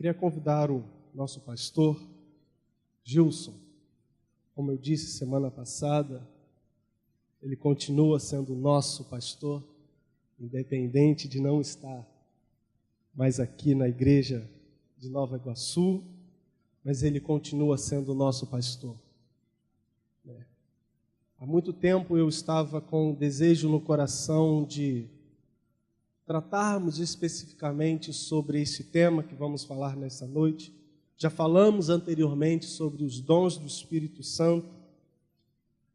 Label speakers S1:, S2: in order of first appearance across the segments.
S1: Queria convidar o nosso pastor, Gilson. Como eu disse semana passada, ele continua sendo nosso pastor, independente de não estar mais aqui na igreja de Nova Iguaçu, mas ele continua sendo nosso pastor. Há muito tempo eu estava com um desejo no coração de tratarmos especificamente sobre esse tema que vamos falar nessa noite. Já falamos anteriormente sobre os dons do Espírito Santo,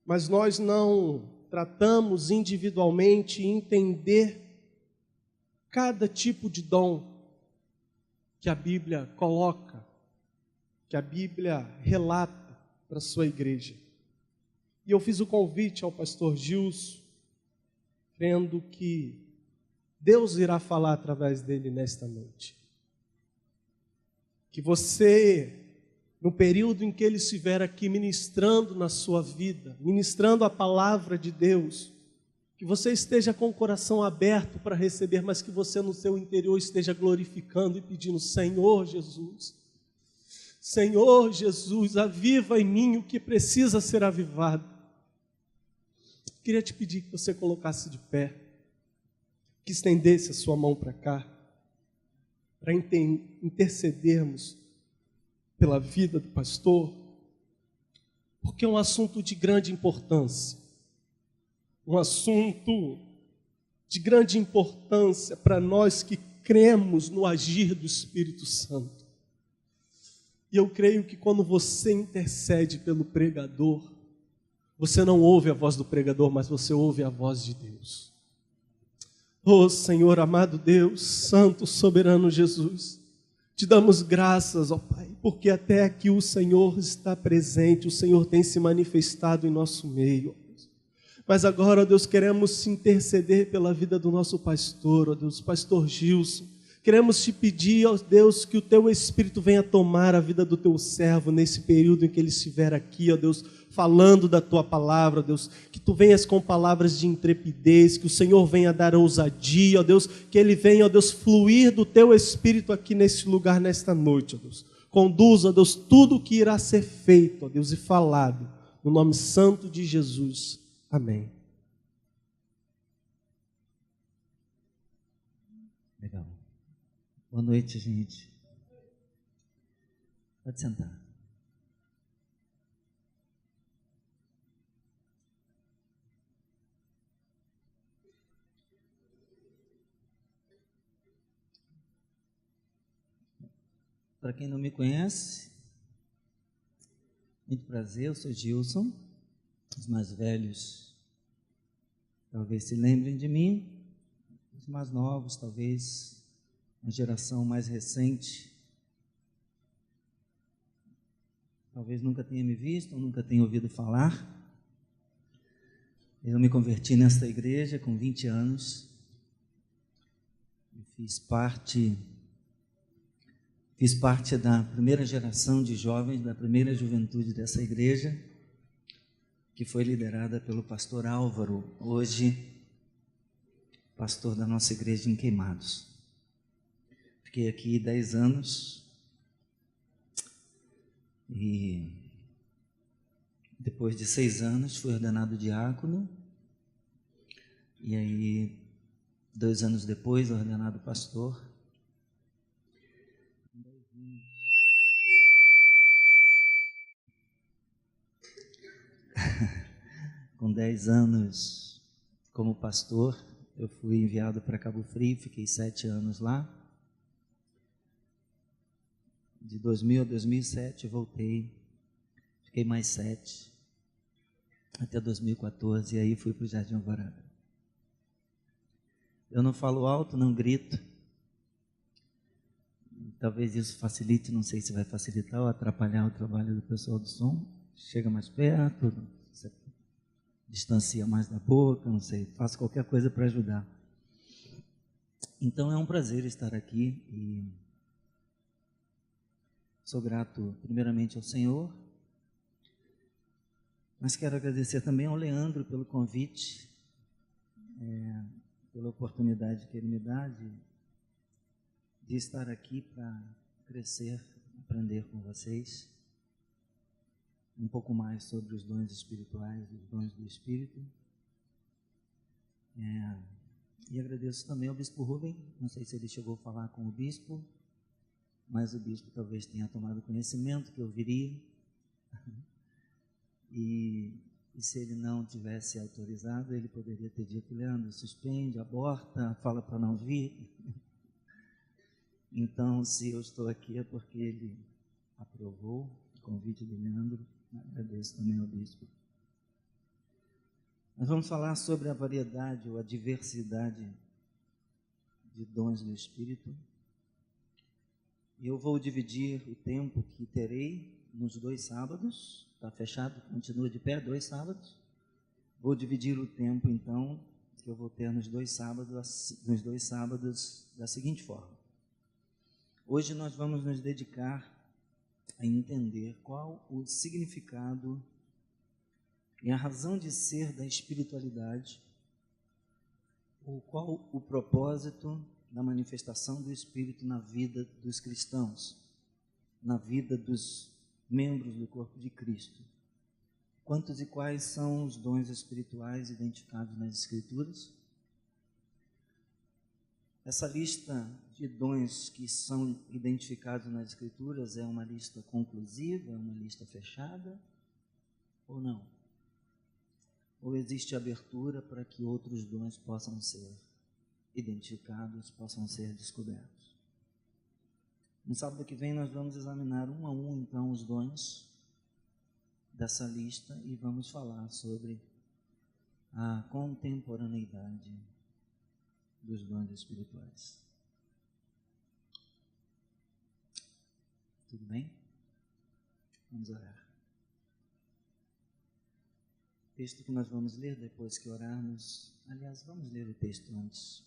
S1: mas nós não tratamos individualmente entender cada tipo de dom que a Bíblia coloca, que a Bíblia relata para a sua igreja. E eu fiz o convite ao pastor Gilson, crendo que Deus irá falar através dele nesta noite. Que você, no período em que ele estiver aqui ministrando na sua vida, ministrando a palavra de Deus, que você esteja com o coração aberto para receber, mas que você no seu interior esteja glorificando e pedindo: Senhor Jesus, aviva em mim o que precisa ser avivado. Queria te pedir que você colocasse de pé, que estendesse a sua mão para cá, para intercedermos pela vida do pastor, porque é um assunto de grande importância, para nós que cremos no agir do Espírito Santo. E eu creio que quando você intercede pelo pregador, você não ouve a voz do pregador, mas você ouve a voz de Deus. Oh Senhor, amado Deus, Santo, Soberano Jesus, te damos graças, ó Pai, porque até aqui o Senhor está presente, o Senhor tem se manifestado em nosso meio. Mas agora, ó Deus, queremos interceder pela vida do nosso pastor, ó Deus, pastor Gilson. Queremos te pedir, ó Deus, que o teu Espírito venha tomar a vida do teu servo nesse período em que ele estiver aqui, ó Deus, falando da tua palavra, ó Deus, que tu venhas com palavras de intrepidez, que o Senhor venha dar ousadia, ó Deus, que ele venha, ó Deus, fluir do teu Espírito aqui neste lugar, nesta noite, ó Deus. Conduza, ó Deus, tudo o que irá ser feito, ó Deus, e falado, no nome santo de Jesus. Amém.
S2: Legal. Boa noite, gente. Pode sentar. Para quem não me conhece, muito prazer, eu sou Gilson. Os mais velhos talvez se lembrem de mim, os mais novos talvez uma geração mais recente talvez nunca tenha me visto ou nunca tenha ouvido falar. Eu me converti nesta igreja com 20 anos e fiz parte da primeira geração de jovens, da primeira juventude dessa igreja, que foi liderada pelo pastor Álvaro, hoje pastor da nossa igreja em Queimados. Fiquei aqui 10 anos e depois de 6 anos fui ordenado diácono e aí 2 anos depois ordenado pastor. Com 10 anos como pastor, eu fui enviado para Cabo Frio, fiquei 7 anos lá. De 2000 a 2007 eu voltei, fiquei mais 7, até 2014, e aí fui para o Jardim Alvorada. Eu não falo alto, não grito. Talvez isso facilite, não sei se vai facilitar ou atrapalhar o trabalho do pessoal do som. Chega mais perto, distancia mais da boca, não sei, faço qualquer coisa para ajudar. Então é um prazer estar aqui e sou grato primeiramente ao Senhor, mas quero agradecer também ao Leandro pelo convite, pela oportunidade que ele me dá de estar aqui para crescer, aprender com vocês um pouco mais sobre os dons espirituais, os dons do Espírito. E agradeço também ao Bispo Rubem, não sei se ele chegou a falar com o Bispo, mas o Bispo talvez tenha tomado conhecimento que eu viria, e se ele não tivesse autorizado, ele poderia ter dito: Leandro, suspende, aborta, fala para não vir. Então, se eu estou aqui é porque ele aprovou o convite do Leandro. Agradeço também ao Bispo. Nós vamos falar sobre a variedade ou a diversidade de dons do Espírito. Eu vou dividir o tempo que terei nos 2 sábados. Está fechado? Continua de pé, 2 sábados. Vou dividir o tempo, então, que eu vou ter nos 2 sábados da seguinte forma. Hoje nós vamos nos dedicar a entender qual o significado e a razão de ser da espiritualidade, ou qual o propósito da manifestação do Espírito na vida dos cristãos, na vida dos membros do corpo de Cristo. Quantos e quais são os dons espirituais identificados nas Escrituras? Essa lista de dons que são identificados nas Escrituras é uma lista conclusiva, é uma lista fechada ou não? Ou existe abertura para que outros dons possam ser identificados, possam ser descobertos? No sábado que vem nós vamos examinar um a um, então, os dons dessa lista e vamos falar sobre a contemporaneidade dos dons espirituais. Tudo bem? Vamos orar. O texto que nós vamos ler depois que orarmos, aliás, vamos ler o texto antes.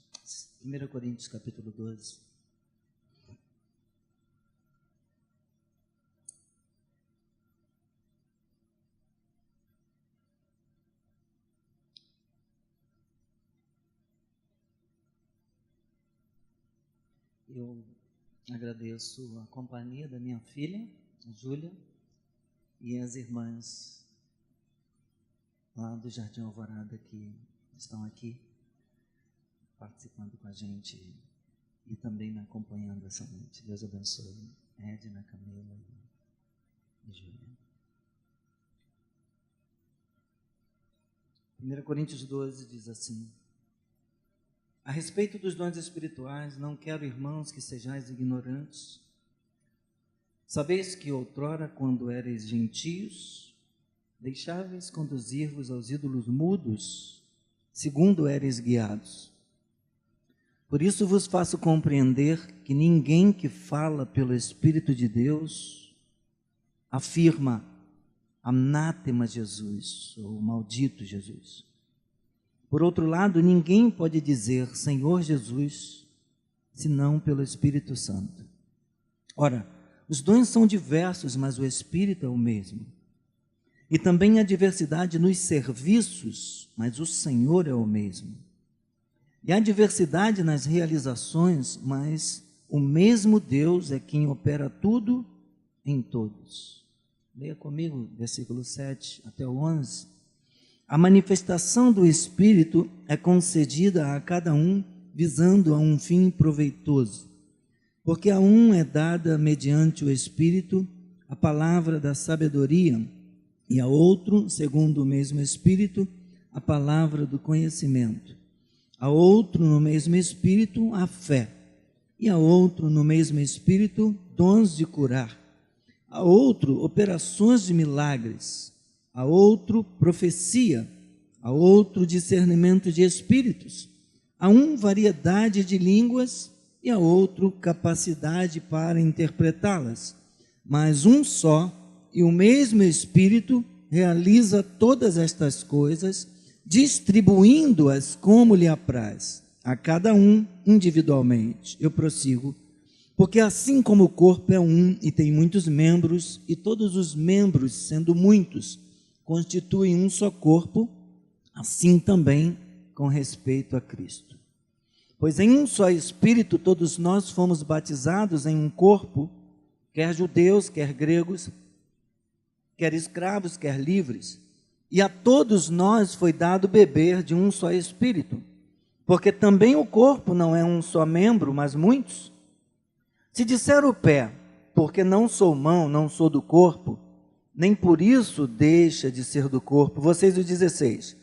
S2: 1 Coríntios capítulo 12. Eu agradeço a companhia da minha filha, a Júlia, e as irmãs lá do Jardim Alvorada que estão aqui participando com a gente e também me acompanhando essa noite. Deus abençoe Edna, Camila e Júlia. 1 Coríntios 12 diz assim: a respeito dos dons espirituais, não quero, irmãos, que sejais ignorantes. Sabeis que outrora, quando erais gentios, deixáveis conduzir-vos aos ídolos mudos, segundo erais guiados. Por isso vos faço compreender que ninguém que fala pelo Espírito de Deus afirma anátema Jesus, ou maldito Jesus. Por outro lado, ninguém pode dizer Senhor Jesus, senão pelo Espírito Santo. Ora, os dons são diversos, mas o Espírito é o mesmo. E também há diversidade nos serviços, mas o Senhor é o mesmo. E há diversidade nas realizações, mas o mesmo Deus é quem opera tudo em todos. Leia comigo, versículo 7 até o 11. A manifestação do Espírito é concedida a cada um, visando a um fim proveitoso. Porque a um é dada, mediante o Espírito, a palavra da sabedoria, e a outro, segundo o mesmo Espírito, a palavra do conhecimento. A outro, no mesmo Espírito, a fé. E a outro, no mesmo Espírito, dons de curar. A outro, operações de milagres. A outro, profecia, a outro, discernimento de espíritos, a um, variedade de línguas, e a outro, capacidade para interpretá-las. Mas um só e o mesmo Espírito realiza todas estas coisas, distribuindo-as como lhe apraz, a cada um individualmente. Eu prossigo. Porque assim como o corpo é um e tem muitos membros, e todos os membros, sendo muitos, constituem um só corpo, assim também com respeito a Cristo. Pois em um só Espírito todos nós fomos batizados em um corpo, quer judeus, quer gregos, quer escravos, quer livres. E a todos nós foi dado beber de um só Espírito, porque também o corpo não é um só membro, mas muitos. Se disser o pé, porque não sou mão, não sou do corpo, nem por isso deixa de ser do corpo. Vocês, o 16.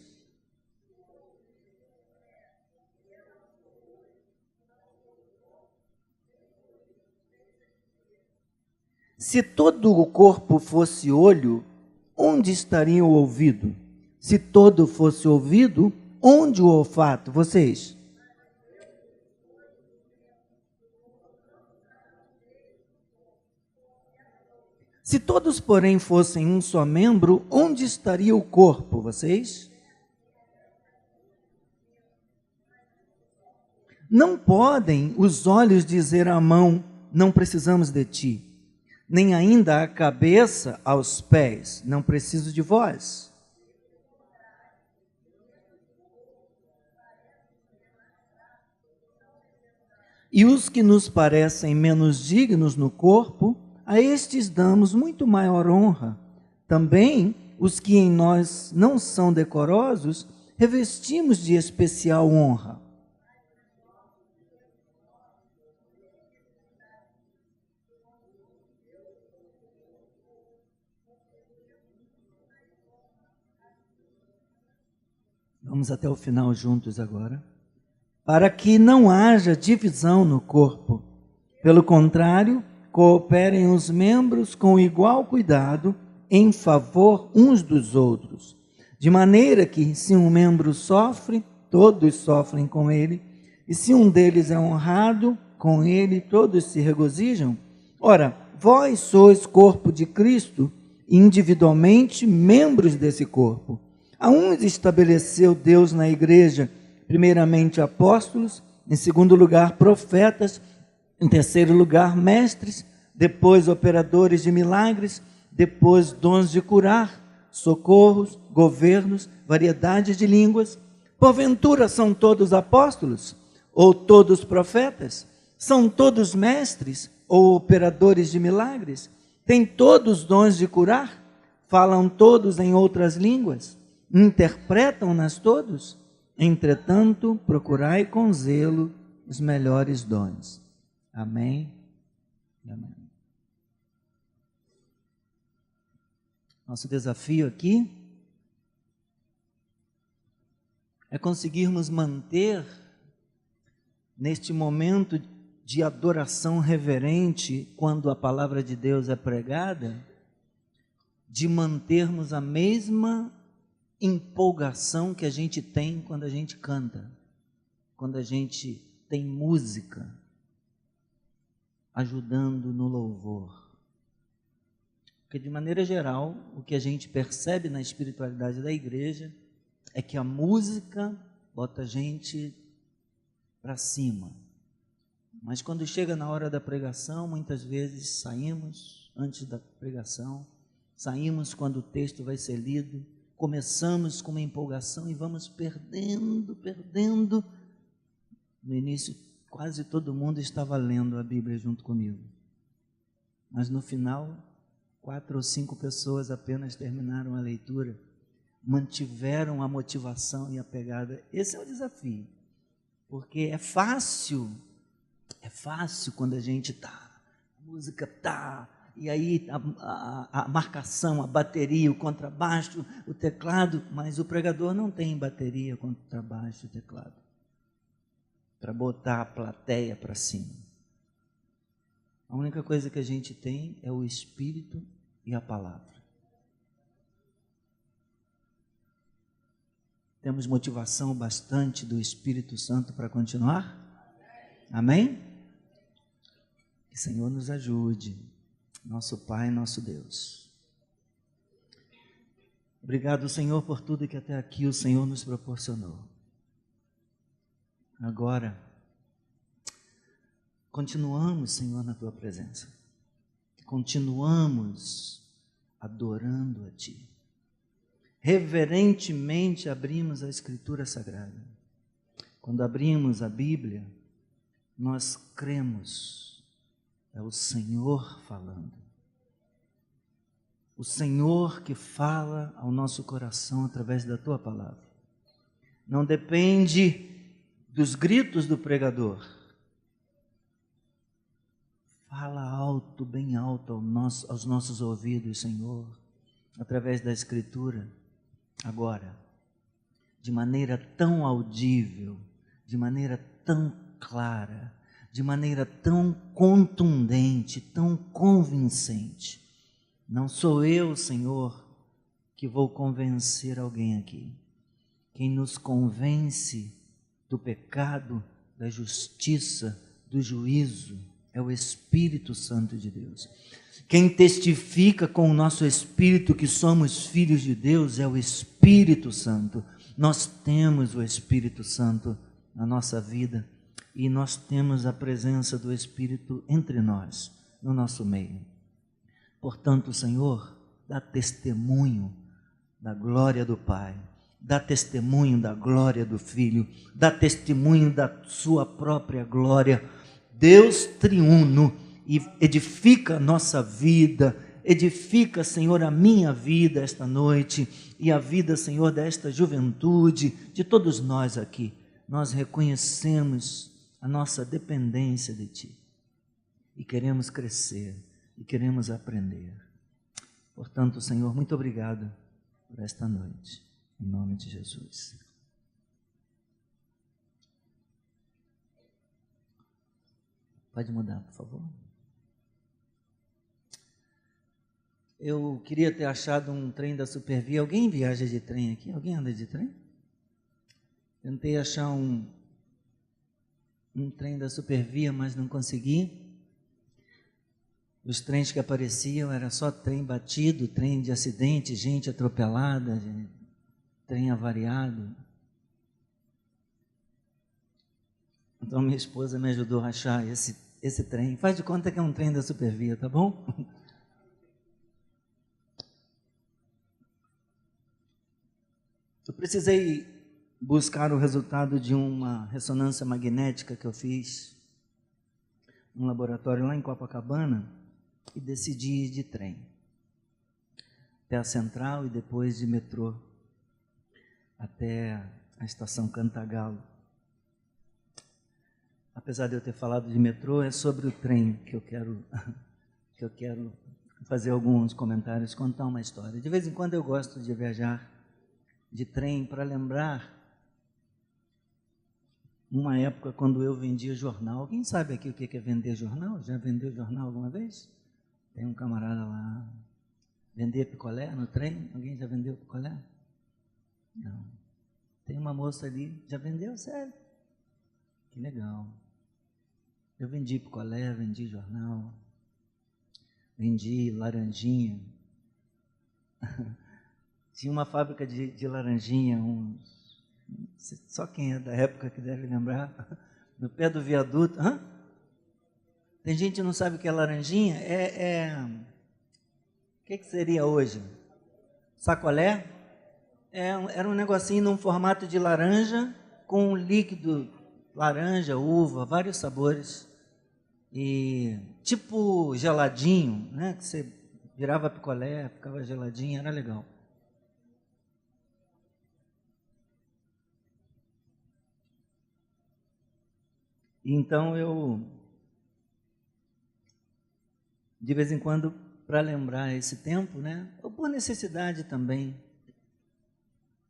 S2: Se todo o corpo fosse olho, onde estaria o ouvido? Se todo fosse ouvido, onde o olfato? Vocês? Se todos, porém, fossem um só membro, onde estaria o corpo? Vocês? Não podem os olhos dizer à mão, não precisamos de ti, nem ainda a cabeça aos pés, não preciso de vós. E os que nos parecem menos dignos no corpo, a estes damos muito maior honra. Também os que em nós não são decorosos, revestimos de especial honra. Vamos até o final juntos agora. Para que não haja divisão no corpo. Pelo contrário, cooperem os membros com igual cuidado em favor uns dos outros. De maneira que, se um membro sofre, todos sofrem com ele. E se um deles é honrado, com ele todos se regozijam. Ora, vós sois corpo de Cristo, individualmente membros desse corpo. A uns estabeleceu Deus na igreja, primeiramente apóstolos, em segundo lugar profetas, em terceiro lugar mestres, depois operadores de milagres, depois dons de curar, socorros, governos, variedades de línguas. Porventura são todos apóstolos? Ou todos profetas? São todos mestres? Ou operadores de milagres? Têm todos dons de curar? Falam todos em outras línguas? Interpretam-nas todos? Entretanto, procurai com zelo os melhores dons. Amém? Amém. Nosso desafio aqui é conseguirmos manter, neste momento de adoração reverente, quando a palavra de Deus é pregada, de mantermos a mesma empolgação que a gente tem quando a gente canta, quando a gente tem música ajudando no louvor. Porque, de maneira geral, o que a gente percebe na espiritualidade da igreja é que a música bota a gente para cima. Mas quando chega na hora da pregação, muitas vezes saímos antes da pregação, saímos quando o texto vai ser lido, começamos com uma empolgação e vamos perdendo. No início, quase todo mundo estava lendo a Bíblia junto comigo. Mas no final, 4 ou 5 pessoas apenas terminaram a leitura, mantiveram a motivação e a pegada. Esse é o desafio, porque é fácil quando a gente a música e aí a marcação, a bateria, o contrabaixo, o teclado, mas o pregador não tem bateria, contrabaixo, teclado, para botar a plateia para cima. A única coisa que a gente tem é o Espírito e a palavra. Temos motivação bastante do Espírito Santo para continuar? Amém? Que o Senhor nos ajude, nosso Pai, nosso Deus. Obrigado, Senhor, por tudo que até aqui o Senhor nos proporcionou. Agora, continuamos, Senhor, na Tua presença. Continuamos adorando a Ti. Reverentemente abrimos a Escritura Sagrada. Quando abrimos a Bíblia, nós cremos é o Senhor falando. O Senhor que fala ao nosso coração através da tua palavra. Não depende dos gritos do pregador. Fala alto, bem alto aos nossos ouvidos, Senhor, através da Escritura, agora, de maneira tão audível, de maneira tão clara, de maneira tão contundente, tão convincente. Não sou eu, Senhor, que vou convencer alguém aqui. Quem nos convence do pecado, da justiça, do juízo, é o Espírito Santo de Deus. Quem testifica com o nosso espírito que somos filhos de Deus é o Espírito Santo. Nós temos o Espírito Santo na nossa vida e nós temos a presença do Espírito entre nós, no nosso meio. Portanto, Senhor, dá testemunho da glória do Pai, dá testemunho da glória do Filho, dá testemunho da sua própria glória. Deus triuno, e edifica a nossa vida, edifica, Senhor, a minha vida esta noite e a vida, Senhor, desta juventude, de todos nós aqui. Nós reconhecemos a nossa dependência de Ti e queremos crescer e queremos aprender. Portanto, Senhor, muito obrigado por esta noite, em nome de Jesus. Pode mudar, por favor. Eu queria ter achado um trem da Supervia. Alguém viaja de trem aqui? Alguém anda de trem? Tentei achar um trem da Supervia, mas não consegui. Os trens que apareciam era só trem batido, trem de acidente, gente atropelada, trem avariado. Então minha esposa me ajudou a achar esse trem. Faz de conta que é um trem da Supervia, tá bom? Eu precisei buscar o resultado de uma ressonância magnética que eu fiz num laboratório lá em Copacabana e decidi ir de trem até a Central e depois de metrô até a estação Cantagalo. Apesar de eu ter falado de metrô, é sobre o trem que eu quero fazer alguns comentários, contar uma história. De vez em quando eu gosto de viajar de trem para lembrar uma época quando eu vendia jornal. Alguém sabe aqui o que é vender jornal? Já vendeu jornal alguma vez? Tem um camarada lá. Vender picolé no trem? Alguém já vendeu picolé? Não. Tem uma moça ali, já vendeu? Sério? Que legal. Eu vendi picolé, vendi jornal, vendi laranjinha. Tinha uma fábrica de laranjinha, só quem é da época que deve lembrar, no pé do viaduto. Hã? Tem gente que não sabe o que é laranjinha? O que seria hoje? Sacolé? Era um negocinho num formato de laranja, com um líquido, laranja, uva, vários sabores, e tipo geladinho, né? Que você virava picolé, ficava geladinho, era legal. Então eu, de vez em quando, para lembrar esse tempo, né? Ou por necessidade também,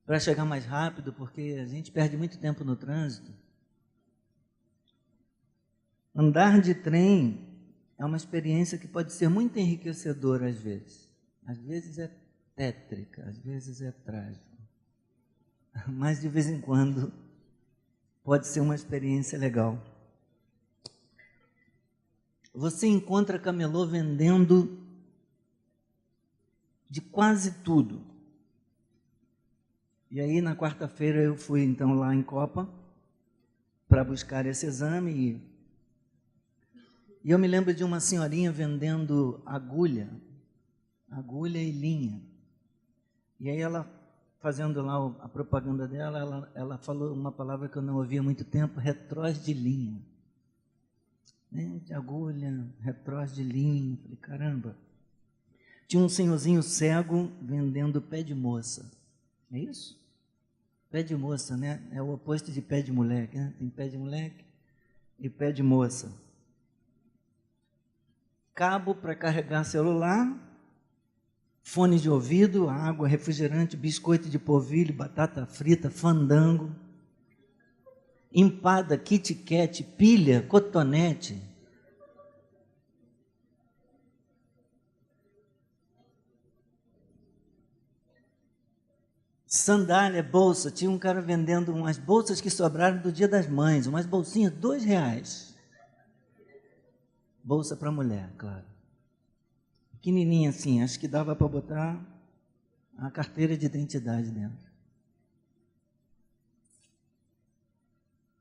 S2: para chegar mais rápido, porque a gente perde muito tempo no trânsito. Andar de trem é uma experiência que pode ser muito enriquecedora às vezes. Às vezes é tétrica, às vezes é trágico. Mas de vez em quando pode ser uma experiência legal. Você encontra camelô vendendo de quase tudo. E aí na quarta-feira eu fui então lá em Copa para buscar esse exame e eu me lembro de uma senhorinha vendendo agulha e linha. E aí ela, fazendo lá a propaganda dela, ela falou uma palavra que eu não ouvia há muito tempo, retrós de linha. né, de agulha, retrós de linho. Falei, caramba. Tinha um senhorzinho cego vendendo pé de moça. É isso? Pé de moça, né? É o oposto de pé de moleque, né? Tem pé de moleque e pé de moça. Cabo para carregar celular, fone de ouvido, água, refrigerante, biscoito de polvilho, batata frita, fandango, empada, Kit Kat, pilha, cotonete. Sandália, bolsa. Tinha um cara vendendo umas bolsas que sobraram do Dia das Mães, umas bolsinhas, R$2. Bolsa para mulher, claro. Pequenininha assim, acho que dava para botar a carteira de identidade dentro.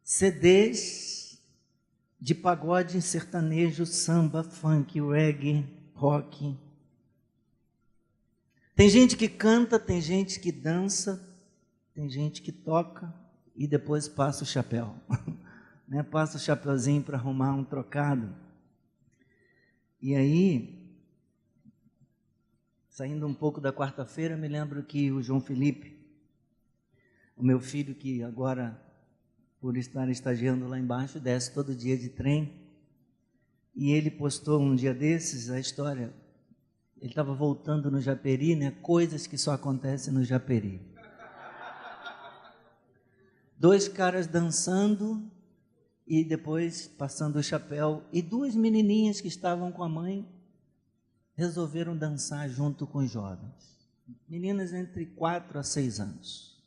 S2: CDs de pagode, sertanejo, samba, funk, reggae, rock. Tem gente que canta, tem gente que dança, tem gente que toca e depois passa o chapéu. Né? Passa o chapeuzinho para arrumar um trocado. E aí, saindo um pouco da quarta-feira, me lembro que o João Felipe, o meu filho que agora, por estar estagiando lá embaixo, desce todo dia de trem, e ele postou um dia desses a história. Ele estava voltando no Japeri, né? Coisas que só acontecem no Japeri. 2 caras dançando e depois passando o chapéu. E 2 menininhas que estavam com a mãe resolveram dançar junto com os jovens. Meninas entre 4 a 6 anos.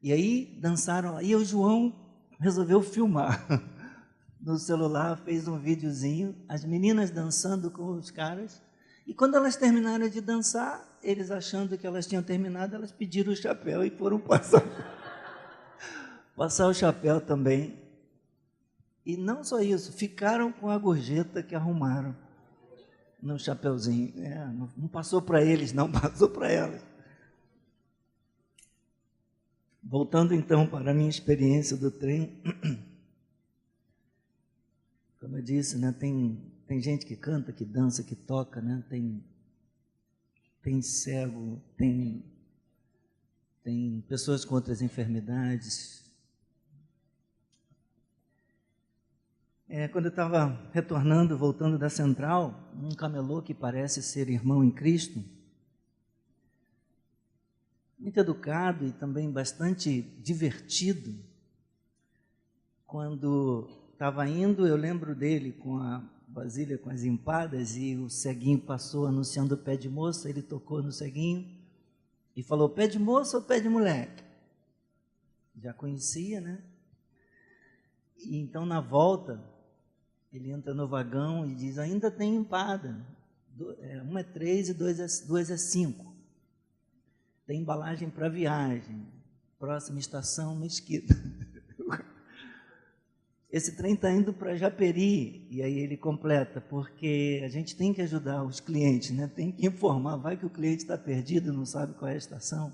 S2: E aí dançaram. E o João resolveu filmar no celular, fez um videozinho, as meninas dançando com os caras. E quando elas terminaram de dançar, eles achando que elas tinham terminado, elas pediram o chapéu e foram passar o chapéu também. E não só isso, ficaram com a gorjeta que arrumaram no chapeuzinho. Não passou para eles, não, passou para elas. Voltando então para a minha experiência do trem, como eu disse, né, tem gente que canta, que dança, que toca, né? Tem cego, tem pessoas com outras enfermidades. Quando eu estava retornando, voltando da central, um camelô que parece ser irmão em Cristo, muito educado e também bastante divertido, quando estava indo, eu lembro dele com a vasilha, com as empadas, e o ceguinho passou anunciando o pé de moça, ele tocou no ceguinho e falou, pé de moça ou pé de moleque? Já conhecia, né? E então, na volta, ele entra no vagão e diz, ainda tem empada, 1 é 3 e 2 é 5. Tem embalagem para viagem, próxima estação, Mesquita. Esse trem está indo para Japeri, e aí ele completa, porque a gente tem que ajudar os clientes, né? Tem que informar, vai que o cliente está perdido, não sabe qual é a estação.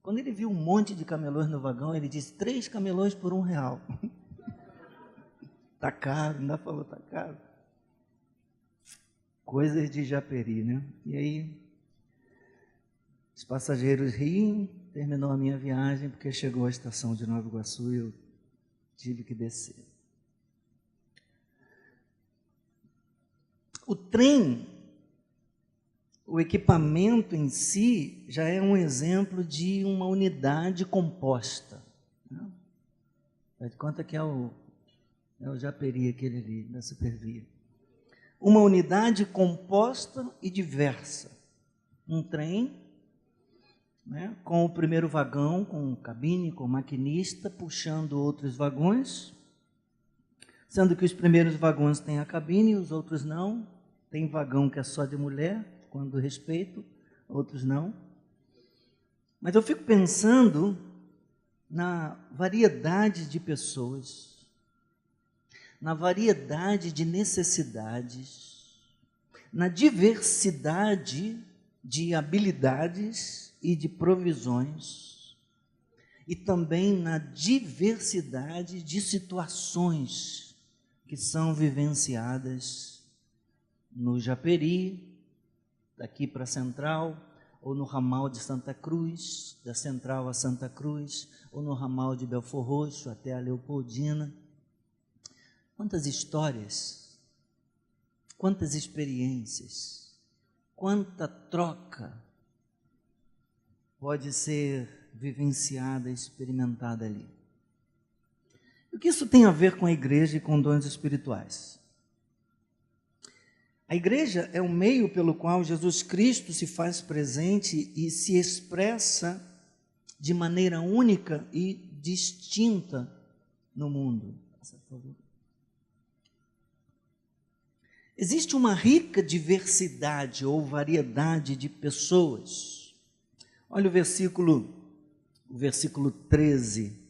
S2: Quando ele viu um monte de camelôs no vagão, ele disse, 3 camelôs por R$1. Está caro, ainda falou, está caro. Coisas de Japeri, né? E aí, os passageiros riem, terminou a minha viagem, porque chegou à estação de Nova Iguaçu e eu tive que descer. O trem, o equipamento em si, já é um exemplo de uma unidade composta. Né? Faz de conta que é o Japeri, aquele ali, da Supervia. Uma unidade composta e diversa. Um trem, né, com o primeiro vagão, com cabine, com maquinista, puxando outros vagões, sendo que os primeiros vagões têm a cabine e os outros não. Tem vagão que é só de mulher, quando respeito, outros não. Mas eu fico pensando na variedade de pessoas, na variedade de necessidades, na diversidade de habilidades e de provisões, e também na diversidade de situações que são vivenciadas no Japeri, daqui para a Central, ou no ramal de Santa Cruz, da Central a Santa Cruz, ou no ramal de Belfor Roxo até a Leopoldina. Quantas histórias, quantas experiências, quanta troca pode ser vivenciada, experimentada ali. O que isso tem a ver com a igreja e com dons espirituais? A igreja é o meio pelo qual Jesus Cristo se faz presente e se expressa de maneira única e distinta no mundo. Por favor. Existe uma rica diversidade ou variedade de pessoas. Olha o versículo 13.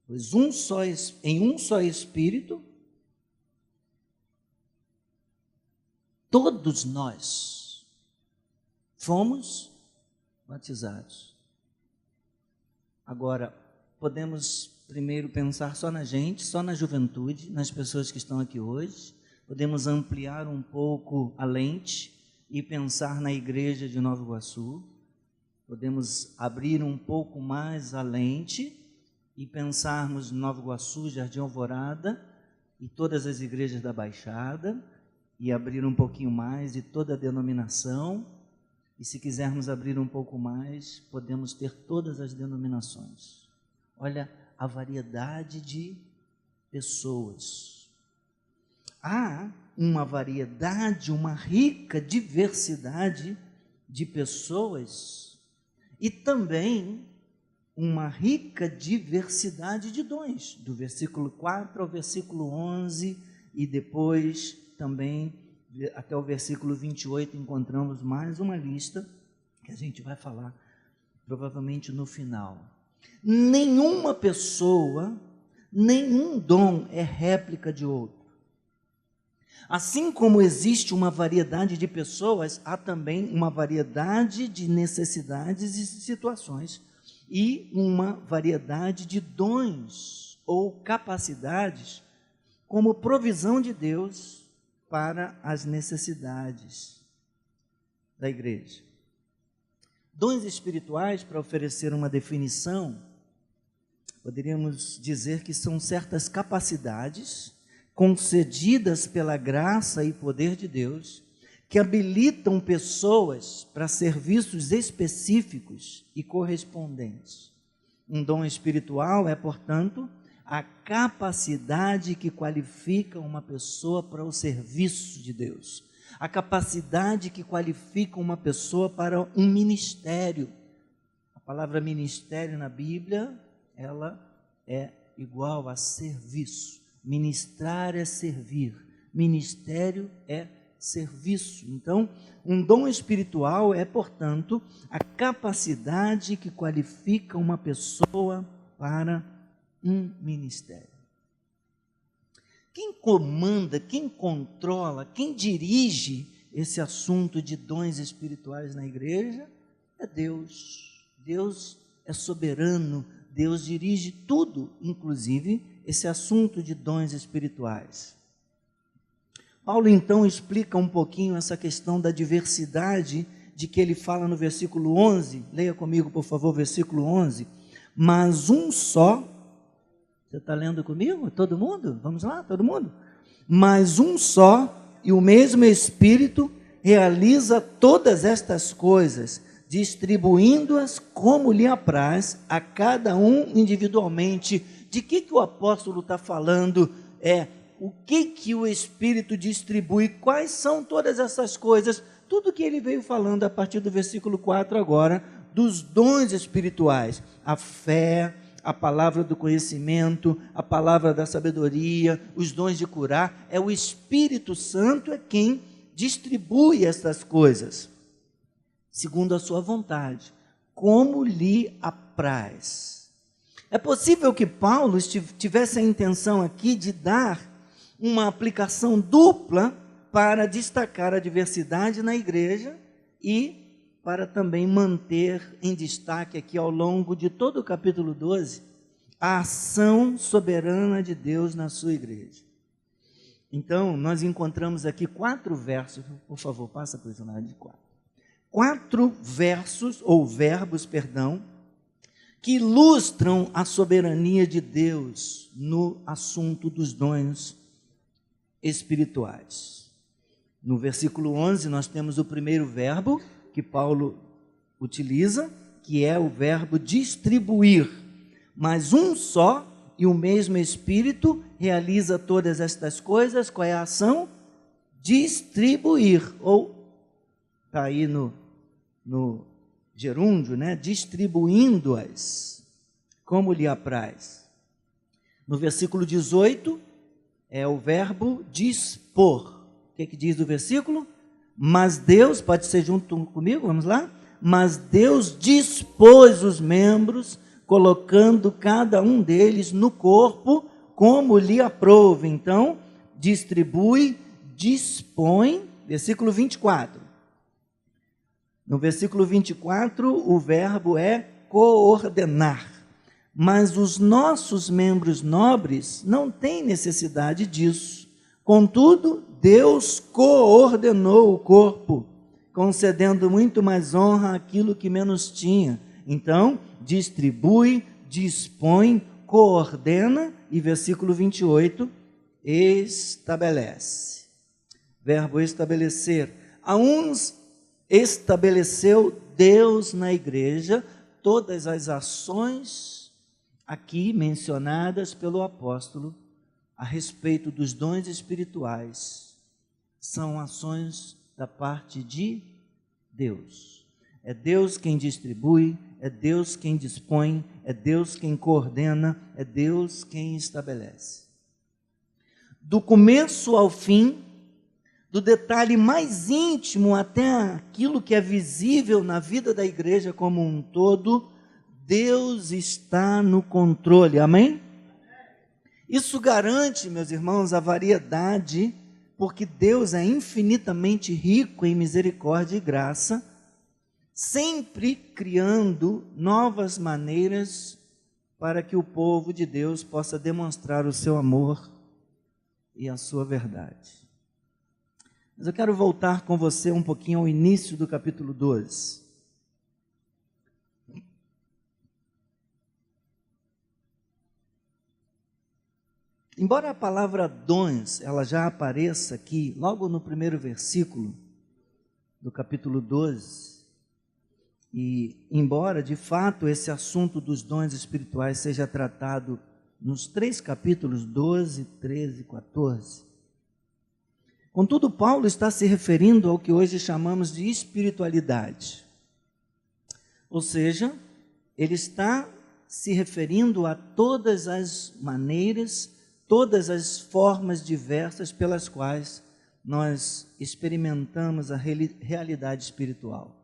S2: Pois em um só Espírito, todos nós fomos batizados. Agora, podemos primeiro pensar só na gente, só na juventude, nas pessoas que estão aqui hoje. Podemos ampliar um pouco a lente e pensar na igreja de Nova Iguaçu. Podemos abrir um pouco mais a lente e pensarmos em Nova Iguaçu, Jardim Alvorada e todas as igrejas da Baixada, e abrir um pouquinho mais e toda a denominação, e se quisermos abrir um pouco mais, podemos ter todas as denominações. Olha a variedade de pessoas. Há uma variedade, uma rica diversidade de pessoas e também uma rica diversidade de dons, do versículo 4 ao versículo 11, e depois também até o versículo 28 encontramos mais uma lista, que a gente vai falar provavelmente no final. Nenhuma pessoa, nenhum dom é réplica de outro. Assim como existe uma variedade de pessoas, há também uma variedade de necessidades e situações, e uma variedade de dons ou capacidades como provisão de Deus para as necessidades da igreja. Dons espirituais, para oferecer uma definição, poderíamos dizer que são certas capacidades concedidas pela graça e poder de Deus, que habilitam pessoas para serviços específicos e correspondentes. Um dom espiritual é, portanto, a capacidade que qualifica uma pessoa para o serviço de Deus, a capacidade que qualifica uma pessoa para um ministério. A palavra ministério na Bíblia, ela é igual a serviço. Ministrar é servir, ministério é serviço. Então, um dom espiritual é, portanto, a capacidade que qualifica uma pessoa para um ministério. Quem comanda, quem controla, quem dirige esse assunto de dons espirituais na igreja é Deus. Deus é soberano, Deus dirige tudo, inclusive esse assunto de dons espirituais. Paulo, então, explica um pouquinho essa questão da diversidade de que ele fala no versículo 11. Leia comigo, por favor, versículo 11. Mas um só, você está lendo comigo? Todo mundo? Vamos lá, todo mundo? Mas um só e o mesmo Espírito realiza todas estas coisas, distribuindo-as como lhe apraz a cada um individualmente. De que o apóstolo está falando? O que o Espírito distribui, quais são todas essas coisas, tudo que ele veio falando a partir do versículo 4 agora, dos dons espirituais, a fé, a palavra do conhecimento, a palavra da sabedoria, os dons de curar, é o Espírito Santo é quem distribui essas coisas, segundo a sua vontade, como lhe apraz. É possível que Paulo tivesse a intenção aqui de dar uma aplicação dupla para destacar a diversidade na igreja e para também manter em destaque aqui ao longo de todo o capítulo 12, a ação soberana de Deus na sua igreja. Então, nós encontramos aqui 4 versos, por favor, passa para o slide de 4. 4 versos, ou verbos, perdão, que ilustram a soberania de Deus no assunto dos dons espirituais. No versículo 11, nós temos o primeiro verbo que Paulo utiliza, que é o verbo distribuir. Mas um só e o mesmo Espírito realiza todas estas coisas. Qual é a ação? Distribuir, ou está aí no gerúndio, né? Distribuindo-as, como lhe apraz. No versículo 18, é o verbo dispor. O que diz o versículo? Mas Deus, pode ser junto comigo, vamos lá? Mas Deus dispôs os membros, colocando cada um deles no corpo, como lhe aprouve. Então, distribui, dispõe, versículo 24. No versículo 24, o verbo é coordenar. Mas os nossos membros nobres não têm necessidade disso. Contudo, Deus coordenou o corpo, concedendo muito mais honra àquilo que menos tinha. Então, distribui, dispõe, coordena, e versículo 28, estabelece. Verbo estabelecer. A uns estabeleceu Deus na igreja todas as ações aqui mencionadas pelo apóstolo a respeito dos dons espirituais. São ações da parte de Deus. É Deus quem distribui, é Deus quem dispõe, é Deus quem coordena, é Deus quem estabelece. Do começo ao fim, do detalhe mais íntimo até aquilo que é visível na vida da igreja como um todo, Deus está no controle, amém? Isso garante, meus irmãos, a variedade, porque Deus é infinitamente rico em misericórdia e graça, sempre criando novas maneiras para que o povo de Deus possa demonstrar o seu amor e a sua verdade. Mas eu quero voltar com você um pouquinho ao início do capítulo 12. Embora a palavra dons, ela já apareça aqui, logo no primeiro versículo do capítulo 12, e embora, de fato, esse assunto dos dons espirituais seja tratado nos 3 capítulos, 12, 13 e 14, contudo, Paulo está se referindo ao que hoje chamamos de espiritualidade. Ou seja, ele está se referindo a todas as maneiras, todas as formas diversas pelas quais nós experimentamos a realidade espiritual.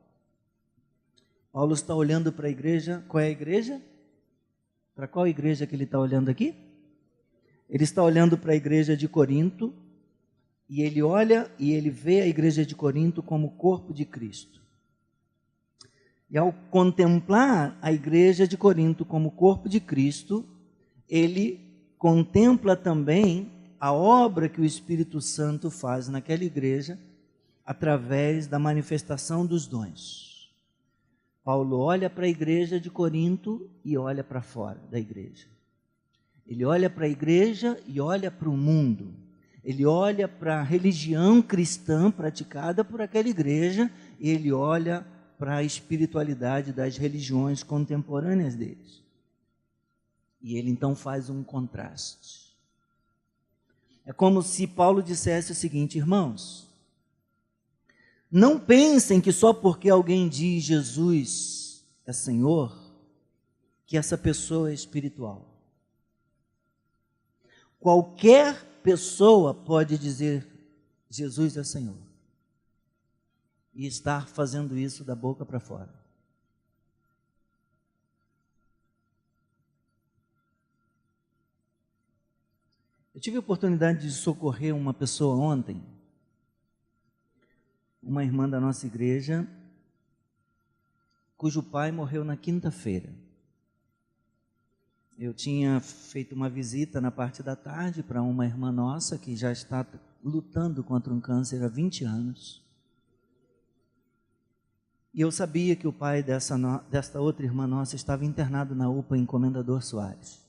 S2: Paulo está olhando para a igreja. Qual é a igreja? Para qual igreja que ele está olhando aqui? Ele está olhando para a igreja de Corinto, e ele olha e ele vê a igreja de Corinto como o corpo de Cristo. E ao contemplar a igreja de Corinto como o corpo de Cristo, ele contempla também a obra que o Espírito Santo faz naquela igreja através da manifestação dos dons. Paulo olha para a igreja de Corinto e olha para fora da igreja. Ele olha para a igreja e olha para o mundo. Ele olha para a religião cristã praticada por aquela igreja e ele olha para a espiritualidade das religiões contemporâneas deles. E ele então faz um contraste. É como se Paulo dissesse o seguinte: irmãos, não pensem que só porque alguém diz Jesus é Senhor, que essa pessoa é espiritual. Qualquer pessoa pode dizer Jesus é Senhor e estar fazendo isso da boca para fora. Eu tive a oportunidade de socorrer uma pessoa ontem, uma irmã da nossa igreja, cujo pai morreu na quinta-feira. Eu tinha feito uma visita na parte da tarde para uma irmã nossa que já está lutando contra um câncer há 20 anos. E eu sabia que o pai desta outra irmã nossa estava internado na UPA em Comendador Soares.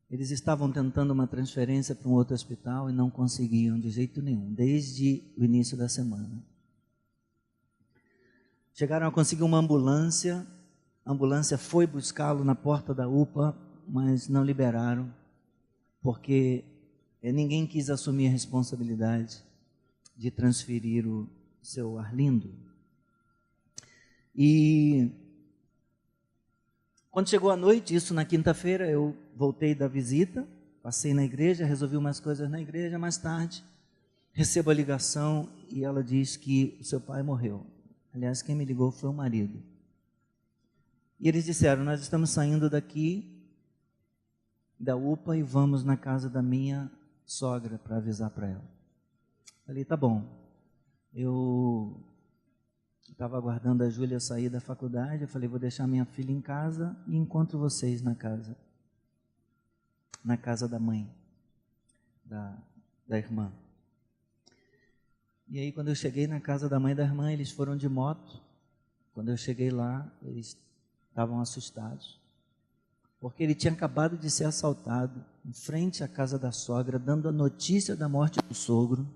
S2: Eles estavam tentando uma transferência para um outro hospital e não conseguiam de jeito nenhum, desde o início da semana. Chegaram a conseguir uma ambulância. A ambulância foi buscá-lo na porta da UPA, mas não liberaram, porque ninguém quis assumir a responsabilidade de transferir o seu Arlindo. E quando chegou a noite, isso na quinta-feira, eu voltei da visita, passei na igreja, resolvi umas coisas na igreja. Mais tarde, recebo a ligação e ela diz que o seu pai morreu. Aliás, quem me ligou foi o marido. E eles disseram: nós estamos saindo daqui da UPA e vamos na casa da minha sogra para avisar para ela. Falei: tá bom. Eu estava aguardando a Júlia sair da faculdade. Eu falei: vou deixar minha filha em casa e encontro vocês na casa da mãe, da irmã. E aí, quando eu cheguei na casa da mãe da irmã, eles foram de moto. Quando eu cheguei lá, eles estavam assustados, porque ele tinha acabado de ser assaltado em frente à casa da sogra, dando a notícia da morte do sogro.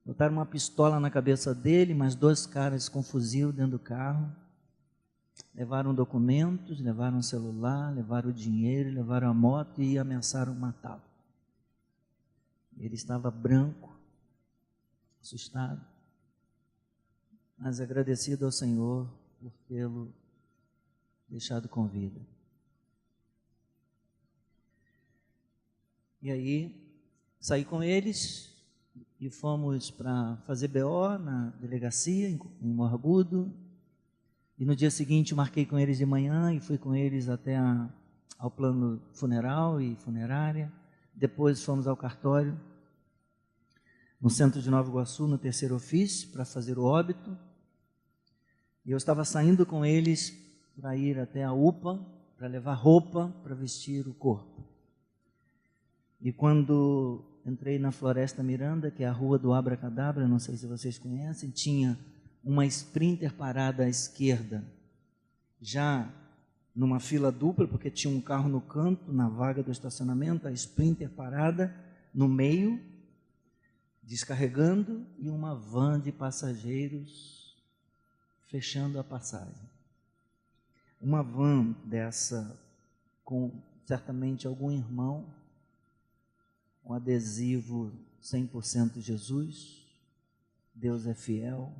S2: Botaram uma pistola na cabeça dele, mais 2 caras com fuzil dentro do carro. Levaram documentos, levaram o celular, levaram o dinheiro, levaram a moto e ameaçaram matá-lo. Ele estava branco, assustado, mas agradecido ao Senhor por tê-lo deixado com vida. E aí, saí com eles e fomos para fazer BO na delegacia, em Morragudo. E no dia seguinte, marquei com eles de manhã e fui com eles até ao plano funeral e funerária. Depois fomos ao cartório, no centro de Nova Iguaçu, no 3º ofício, para fazer o óbito. E eu estava saindo com eles para ir até a UPA, para levar roupa para vestir o corpo. E quando entrei na Floresta Miranda, que é a rua do Abracadabra, não sei se vocês conhecem, tinha uma Sprinter parada à esquerda, já numa fila dupla, porque tinha um carro no canto, na vaga do estacionamento, a Sprinter parada no meio, descarregando, e uma van de passageiros fechando a passagem. Uma van dessa, com certamente algum irmão, um adesivo 100% Jesus, Deus é fiel,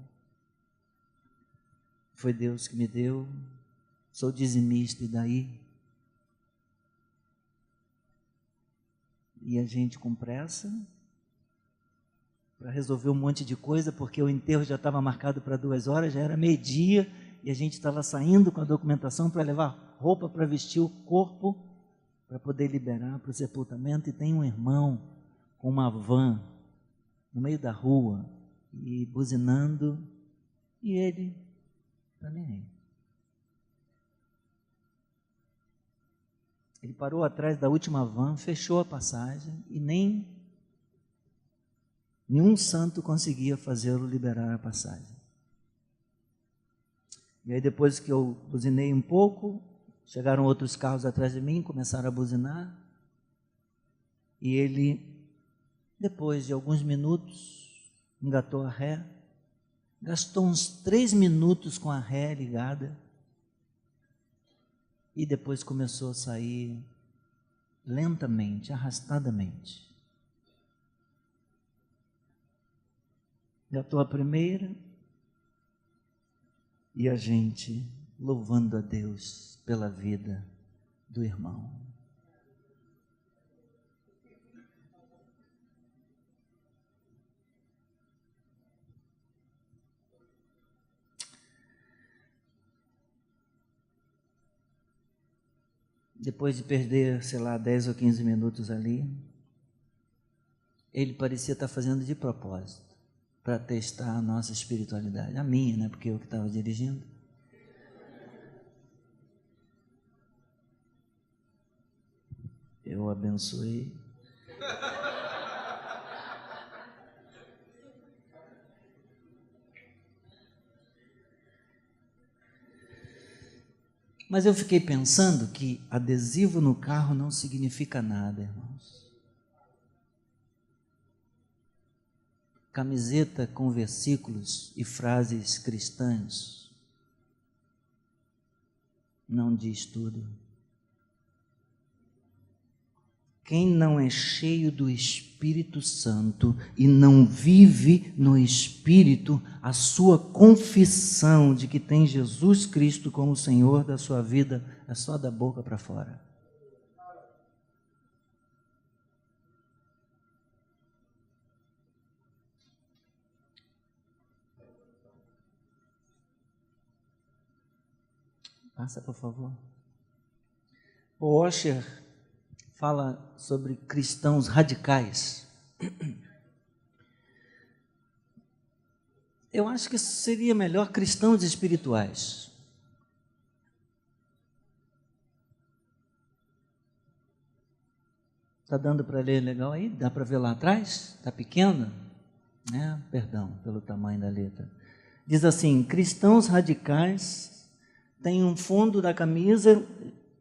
S2: foi Deus que me deu, sou dizimista e daí? E a gente com pressa, para resolver um monte de coisa, porque o enterro já estava marcado para 2 horas, já era meio-dia, e a gente estava saindo com a documentação para levar roupa para vestir o corpo, para poder liberar para o sepultamento. E tem um irmão com uma van no meio da rua, e buzinando, e ele está nem aí. Ele parou atrás da última van, fechou a passagem, e nenhum santo conseguia fazê-lo liberar a passagem. E aí, depois que eu buzinei um pouco, chegaram outros carros atrás de mim, começaram a buzinar, e ele, depois de alguns minutos, engatou a ré, gastou uns 3 minutos com a ré ligada, e depois começou a sair lentamente, arrastadamente. Engatou a primeira, e a gente louvando a Deus pela vida do irmão. Depois de perder, 10 ou 15 minutos ali, ele parecia estar fazendo de propósito, para testar a nossa espiritualidade. A minha, né? Porque eu que estava dirigindo. Eu abençoei. Mas eu fiquei pensando que adesivo no carro não significa nada, irmãos. Camiseta com versículos e frases cristãs não diz tudo. Quem não é cheio do Espírito Santo e não vive no Espírito, a sua confissão de que tem Jesus Cristo como Senhor da sua vida é só da boca para fora. Passa, por favor. O Osher fala sobre cristãos radicais. Eu acho que seria melhor cristãos espirituais. Está dando para ler legal aí? Dá para ver lá atrás? Está pequeno? Perdão pelo tamanho da letra. Diz assim: cristãos radicais têm um fundo da camisa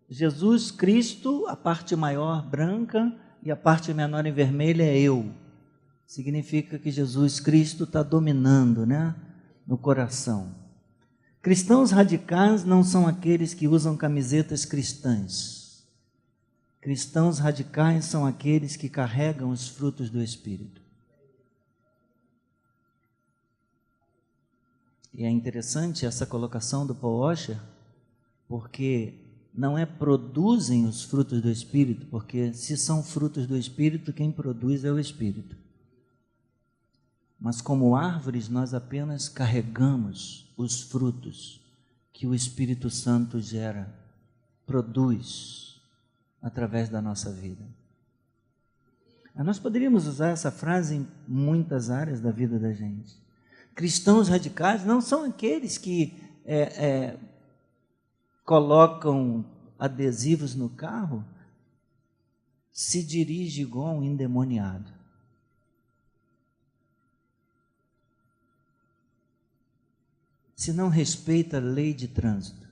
S2: Jesus Cristo, a parte maior branca e a parte menor em vermelho é eu. Significa que Jesus Cristo está dominando, no coração. Cristãos radicais não são aqueles que usam camisetas cristãs. Cristãos radicais são aqueles que carregam os frutos do Espírito. E é interessante essa colocação do Paul Washer, porque não é produzem os frutos do Espírito, porque se são frutos do Espírito, quem produz é o Espírito. Mas como árvores, nós apenas carregamos os frutos que o Espírito Santo gera, produz através da nossa vida. Nós poderíamos usar essa frase em muitas áreas da vida da gente. Cristãos radicais não são aqueles que colocam adesivos no carro, se dirige igual um endemoniado. Se não respeita a lei de trânsito.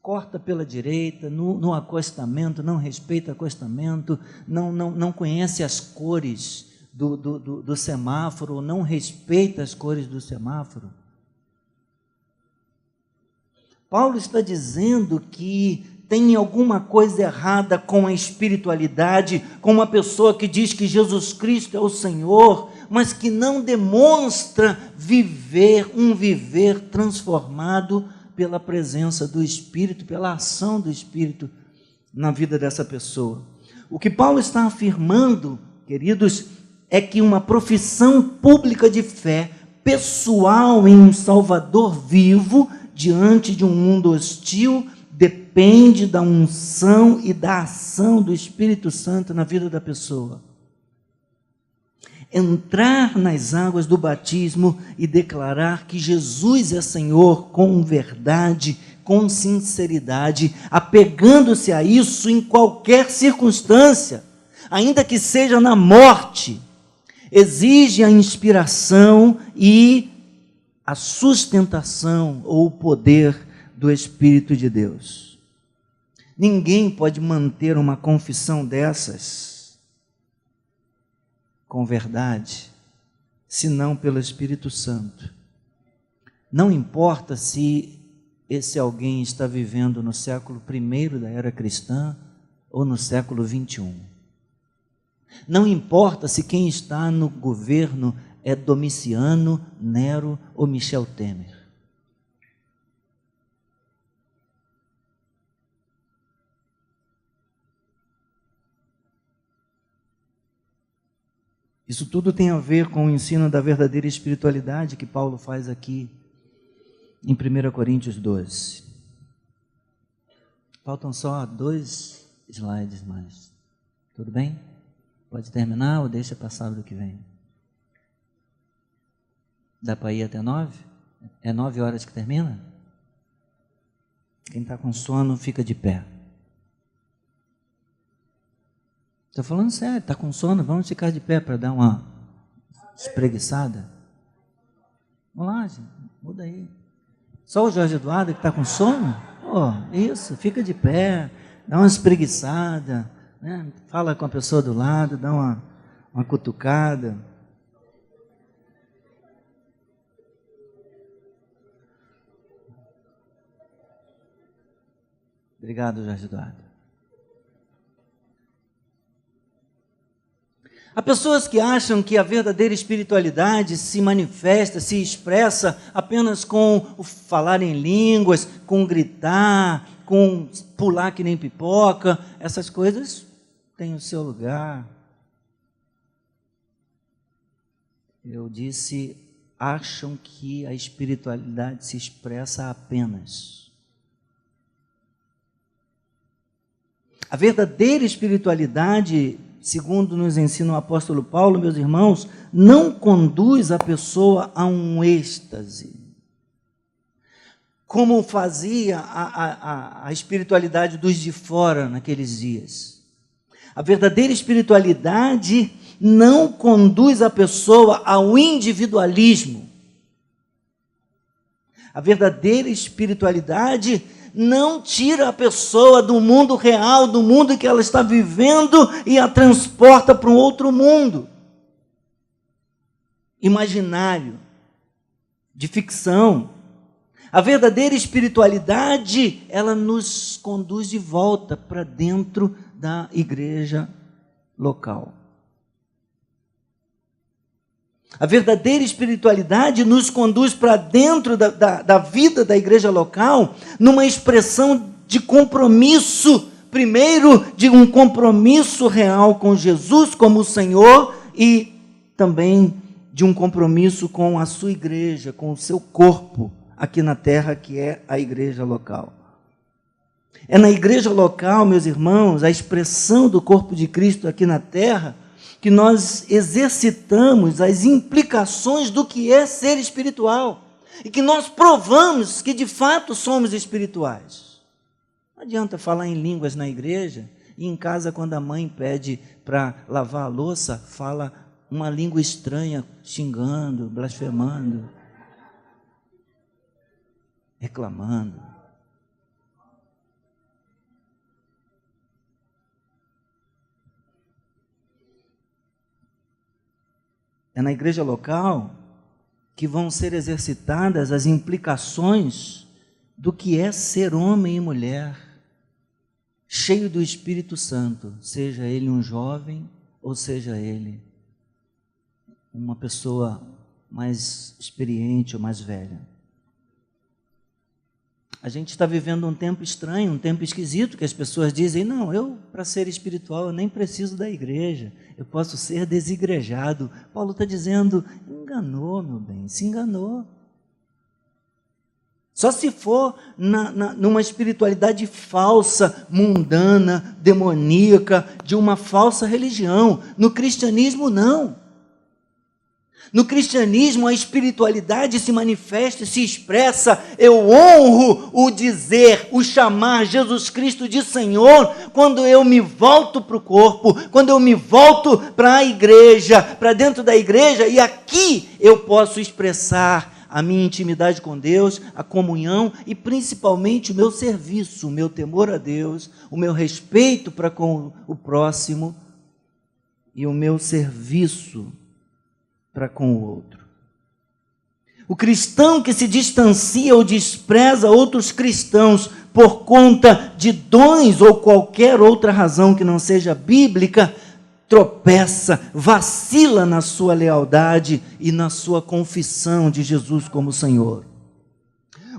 S2: Corta pela direita, no acostamento, não respeita acostamento, não conhece as cores do semáforo, não respeita as cores do semáforo. Paulo está dizendo que tem alguma coisa errada com a espiritualidade, com uma pessoa que diz que Jesus Cristo é o Senhor, mas que não demonstra um viver transformado pela presença do Espírito, pela ação do Espírito na vida dessa pessoa. O que Paulo está afirmando, queridos, é que uma profissão pública de fé, pessoal em um Salvador vivo, diante de um mundo hostil, depende da unção e da ação do Espírito Santo na vida da pessoa. Entrar nas águas do batismo e declarar que Jesus é Senhor com verdade, com sinceridade, apegando-se a isso em qualquer circunstância, ainda que seja na morte, exige a inspiração e a sustentação ou o poder do Espírito de Deus. Ninguém pode manter uma confissão dessas com verdade, senão pelo Espírito Santo. Não importa se esse alguém está vivendo no século I da era cristã ou no século XXI. Não importa se quem está no governo é Domiciano, Nero ou Michel Temer. Isso tudo tem a ver com o ensino da verdadeira espiritualidade que Paulo faz aqui em 1 Coríntios 12. Faltam só 2 slides mais. Tudo bem? Pode terminar ou deixa para sábado que vem? Dá para ir até 9? É 9 horas que termina? Quem está com sono, fica de pé. Estou falando sério, está com sono, vamos ficar de pé para dar uma espreguiçada? Vamos lá, gente, muda aí. Só o Jorge Eduardo que está com sono? Isso, fica de pé, dá uma espreguiçada, né? Fala com a pessoa do lado, dá uma cutucada. Obrigado, Jorge Eduardo. Há pessoas que acham que a verdadeira espiritualidade se manifesta, se expressa apenas com o falar em línguas, com gritar, com pular que nem pipoca. Essas coisas têm o seu lugar. Eu disse, acham que a espiritualidade se expressa apenas. A verdadeira espiritualidade, segundo nos ensina o apóstolo Paulo, meus irmãos, não conduz a pessoa a um êxtase, como fazia a espiritualidade dos de fora naqueles dias. A verdadeira espiritualidade não conduz a pessoa ao individualismo. A verdadeira espiritualidade não tira a pessoa do mundo real, do mundo que ela está vivendo, e a transporta para um outro mundo imaginário, de ficção. A verdadeira espiritualidade, ela nos conduz de volta para dentro da igreja local. A verdadeira espiritualidade nos conduz para dentro da vida da igreja local, numa expressão de compromisso, primeiro de um compromisso real com Jesus como o Senhor, e também de um compromisso com a sua igreja, com o seu corpo aqui na terra, que é a igreja local. É na igreja local, meus irmãos, a expressão do corpo de Cristo aqui na terra, que nós exercitamos as implicações do que é ser espiritual, e que nós provamos que de fato somos espirituais. Não adianta falar em línguas na igreja, e em casa, quando a mãe pede para lavar a louça, fala uma língua estranha, xingando, blasfemando, reclamando. É na igreja local que vão ser exercitadas as implicações do que é ser homem e mulher, cheio do Espírito Santo, seja ele um jovem ou seja ele uma pessoa mais experiente ou mais velha. A gente está vivendo um tempo estranho, um tempo esquisito, que as pessoas dizem, não, eu, para ser espiritual, eu nem preciso da igreja, eu posso ser desigrejado. Paulo está dizendo, enganou, meu bem, se enganou. Só se for numa espiritualidade falsa, mundana, demoníaca, de uma falsa religião. No cristianismo, não. No cristianismo, a espiritualidade se manifesta e se expressa. Eu honro o dizer, o chamar Jesus Cristo de Senhor, quando eu me volto para o corpo, quando eu me volto para a igreja, para dentro da igreja, e aqui eu posso expressar a minha intimidade com Deus, a comunhão e principalmente o meu serviço, o meu temor a Deus, o meu respeito para com o próximo e o meu serviço para com o outro. O cristão que se distancia ou despreza outros cristãos por conta de dons ou qualquer outra razão que não seja bíblica, tropeça, vacila na sua lealdade e na sua confissão de Jesus como Senhor.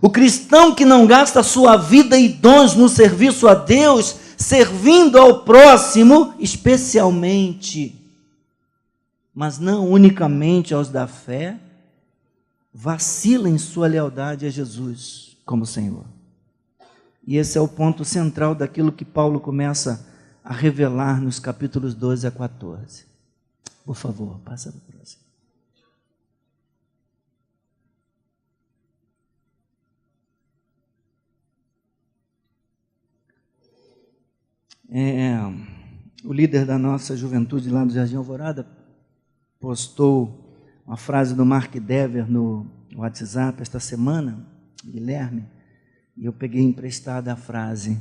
S2: O cristão que não gasta sua vida e dons no serviço a Deus, servindo ao próximo, especialmente, mas não unicamente aos da fé, vacila em sua lealdade a Jesus como Senhor. E esse é o ponto central daquilo que Paulo começa a revelar nos capítulos 12 a 14. Por favor, passa para o próximo. O líder da nossa juventude lá no Jardim Alvorada postou uma frase do Mark Dever no WhatsApp esta semana, Guilherme, e eu peguei emprestada a frase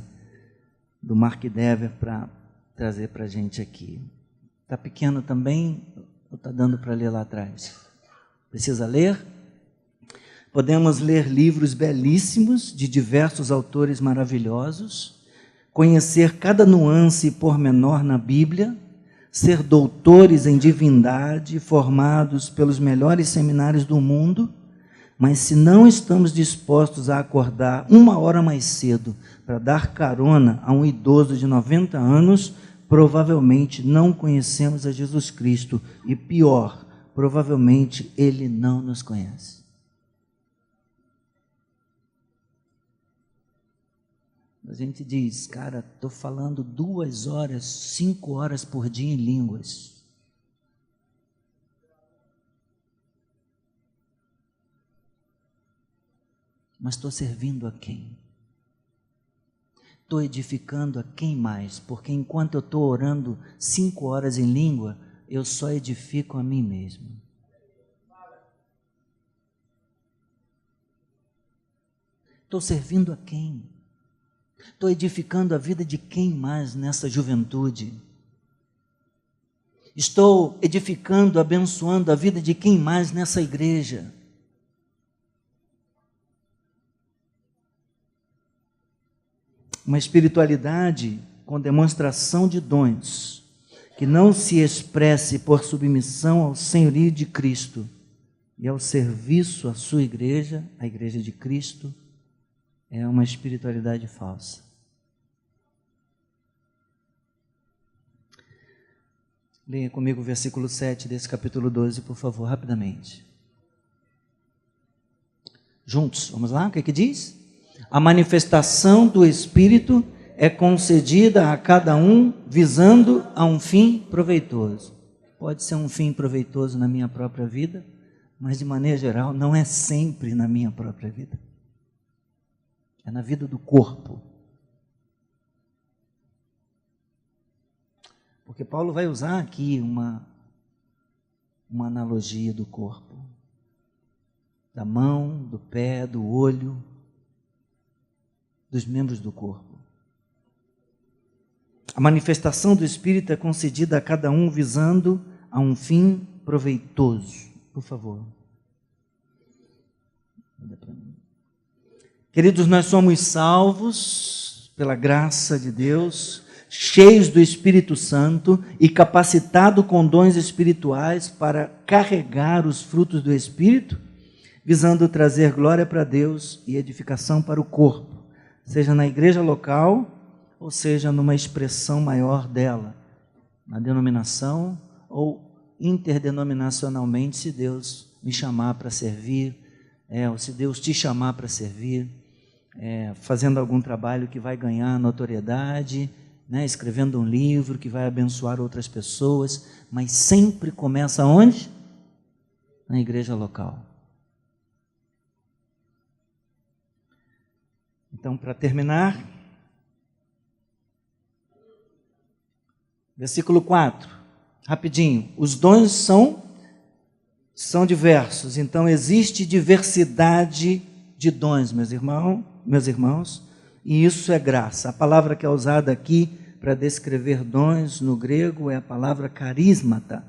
S2: do Mark Dever para trazer para a gente aqui. Está pequeno também ou está dando para ler lá atrás? Precisa ler? Podemos ler livros belíssimos de diversos autores maravilhosos, conhecer cada nuance e pormenor na Bíblia, ser doutores em divindade, formados pelos melhores seminários do mundo, mas se não estamos dispostos a acordar 1 hora mais cedo para dar carona a um idoso de 90 anos, provavelmente não conhecemos a Jesus Cristo e, pior, provavelmente Ele não nos conhece. A gente diz, cara, estou falando 2 horas, 5 horas por dia em línguas. Mas estou servindo a quem? Estou edificando a quem mais? Porque enquanto eu estou orando 5 horas em língua, eu só edifico a mim mesmo. Estou servindo a quem? Estou edificando a vida de quem mais nessa juventude? Estou edificando, abençoando a vida de quem mais nessa igreja? Uma espiritualidade com demonstração de dons, que não se expresse por submissão ao senhorio de Cristo e ao serviço à sua igreja, a igreja de Cristo, é uma espiritualidade falsa. Leia comigo o versículo 7 desse capítulo 12, por favor, rapidamente. Juntos, vamos lá? O que diz? A manifestação do Espírito é concedida a cada um visando a um fim proveitoso. Pode ser um fim proveitoso na minha própria vida, mas de maneira geral não é sempre na minha própria vida. É na vida do corpo. Porque Paulo vai usar aqui uma analogia do corpo. Da mão, do pé, do olho, dos membros do corpo. A manifestação do Espírito é concedida a cada um visando a um fim proveitoso. Por favor. Manda para mim. Queridos, nós somos salvos pela graça de Deus, cheios do Espírito Santo e capacitados com dons espirituais para carregar os frutos do Espírito, visando trazer glória para Deus e edificação para o corpo, seja na igreja local ou seja numa expressão maior dela, na denominação ou interdenominacionalmente, se Deus me chamar para servir, ou se Deus te chamar para servir, fazendo algum trabalho que vai ganhar notoriedade, escrevendo um livro que vai abençoar outras pessoas, mas sempre começa onde? Na igreja local. Então, para terminar, versículo 4, rapidinho. Os dons são diversos, então existe diversidade de dons, meus irmãos, e isso é graça. A palavra que é usada aqui para descrever dons no grego é a palavra carismata,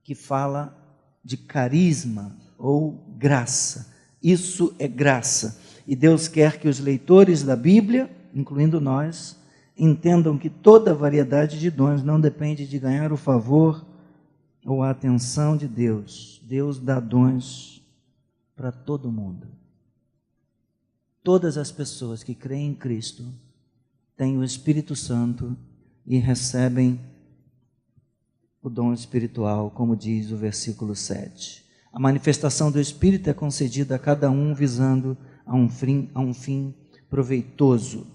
S2: que fala de carisma ou graça. Isso é graça. E Deus quer que os leitores da Bíblia, incluindo nós, entendam que toda variedade de dons não depende de ganhar o favor ou a atenção de Deus. Deus dá dons para todo mundo. Todas as pessoas que creem em Cristo têm o Espírito Santo e recebem o dom espiritual, como diz o versículo 7. A manifestação do Espírito é concedida a cada um visando a um fim proveitoso.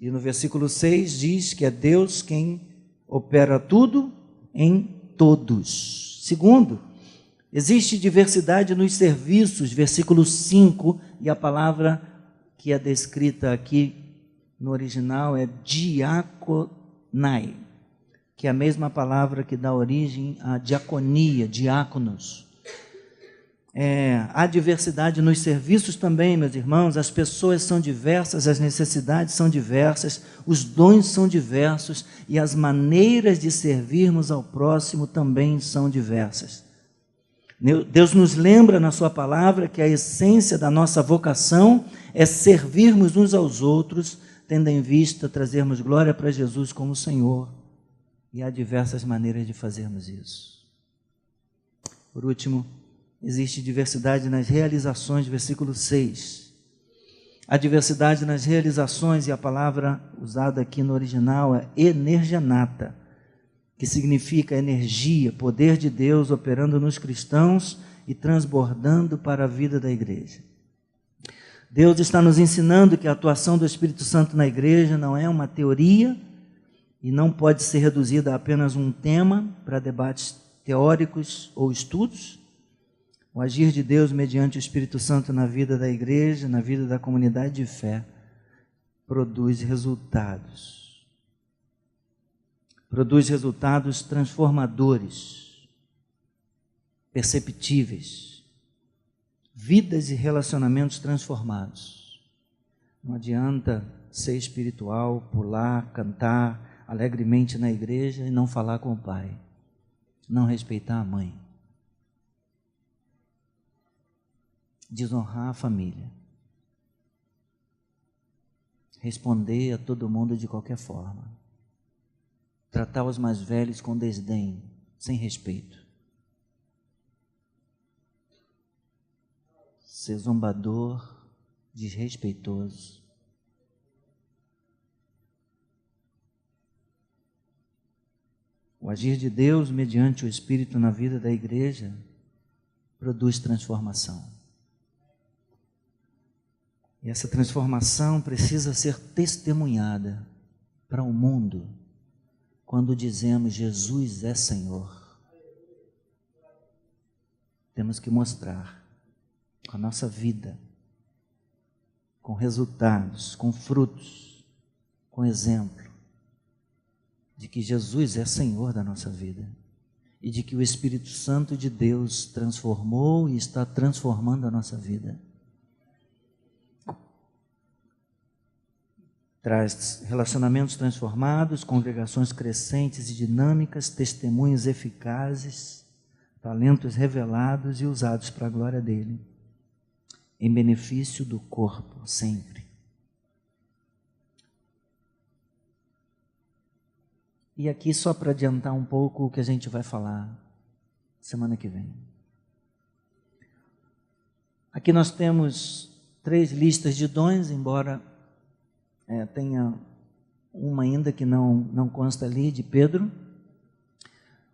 S2: E no versículo 6 diz que é Deus quem opera tudo em todos. Segundo, existe diversidade nos serviços, versículo 5, e a palavra que é descrita aqui no original é diaconai, que é a mesma palavra que dá origem à diaconia, diáconos. Há diversidade nos serviços também, meus irmãos. As pessoas são diversas, as necessidades são diversas, os dons são diversos e as maneiras de servirmos ao próximo também são diversas. Deus nos lembra na sua palavra que a essência da nossa vocação é servirmos uns aos outros, tendo em vista trazermos glória para Jesus como Senhor. E há diversas maneiras de fazermos isso. Por último, existe diversidade nas realizações, versículo 6. A diversidade nas realizações, e a palavra usada aqui no original é energenata, que significa energia, poder de Deus operando nos cristãos e transbordando para a vida da igreja. Deus está nos ensinando que a atuação do Espírito Santo na igreja não é uma teoria e não pode ser reduzida a apenas um tema para debates teóricos ou estudos. O agir de Deus mediante o Espírito Santo na vida da igreja, na vida da comunidade de fé, produz resultados. Produz resultados transformadores, perceptíveis, vidas e relacionamentos transformados. Não adianta ser espiritual, pular, cantar alegremente na igreja e não falar com o pai, não respeitar a mãe, desonrar a família, responder a todo mundo de qualquer forma, tratar os mais velhos com desdém, sem respeito, ser zombador, desrespeitoso. O agir de Deus mediante o Espírito na vida da igreja produz transformação. E essa transformação precisa ser testemunhada para o mundo quando dizemos Jesus é Senhor. Temos que mostrar com a nossa vida, com resultados, com frutos, com exemplo, de que Jesus é Senhor da nossa vida e de que o Espírito Santo de Deus transformou e está transformando a nossa vida. Traz relacionamentos transformados, congregações crescentes e dinâmicas, testemunhos eficazes, talentos revelados e usados para a glória dele, em benefício do corpo, sempre. E aqui, só para adiantar um pouco o que a gente vai falar semana que vem. Aqui nós temos 3 listas de dons, embora tenha uma ainda que não consta ali, de Pedro.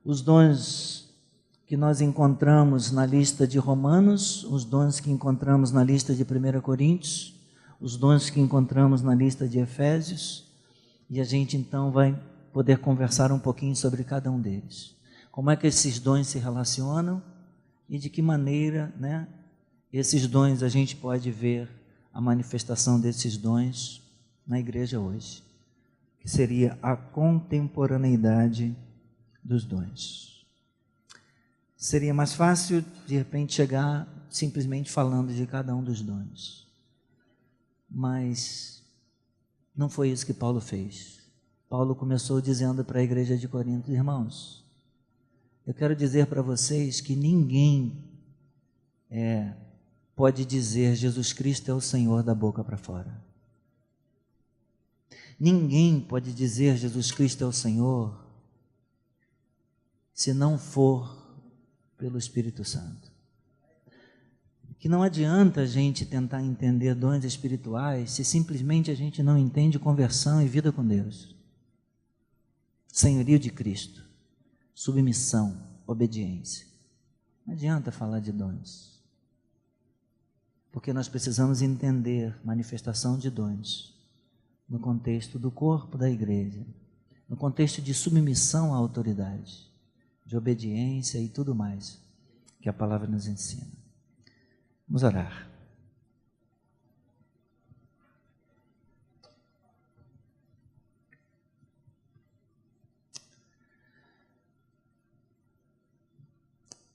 S2: Os dons que nós encontramos na lista de Romanos, os dons que encontramos na lista de 1 Coríntios, os dons que encontramos na lista de Efésios, e a gente então vai poder conversar um pouquinho sobre cada um deles. Como é que esses dons se relacionam e de que maneira, esses dons a gente pode ver a manifestação desses dons na igreja hoje, que seria a contemporaneidade dos dons. Seria mais fácil, de repente, chegar simplesmente falando de cada um dos dons. Mas não foi isso que Paulo fez. Paulo começou dizendo para a igreja de Corinto: irmãos, eu quero dizer para vocês que ninguém pode dizer Jesus Cristo é o Senhor da boca para fora. Ninguém pode dizer Jesus Cristo é o Senhor se não for pelo Espírito Santo. Que não adianta a gente tentar entender dons espirituais se simplesmente a gente não entende conversão e vida com Deus. Senhorio de Cristo, submissão, obediência. Não adianta falar de dons, porque nós precisamos entender manifestação de dons no contexto do corpo da igreja, no contexto de submissão à autoridade, de obediência e tudo mais que a palavra nos ensina. Vamos orar.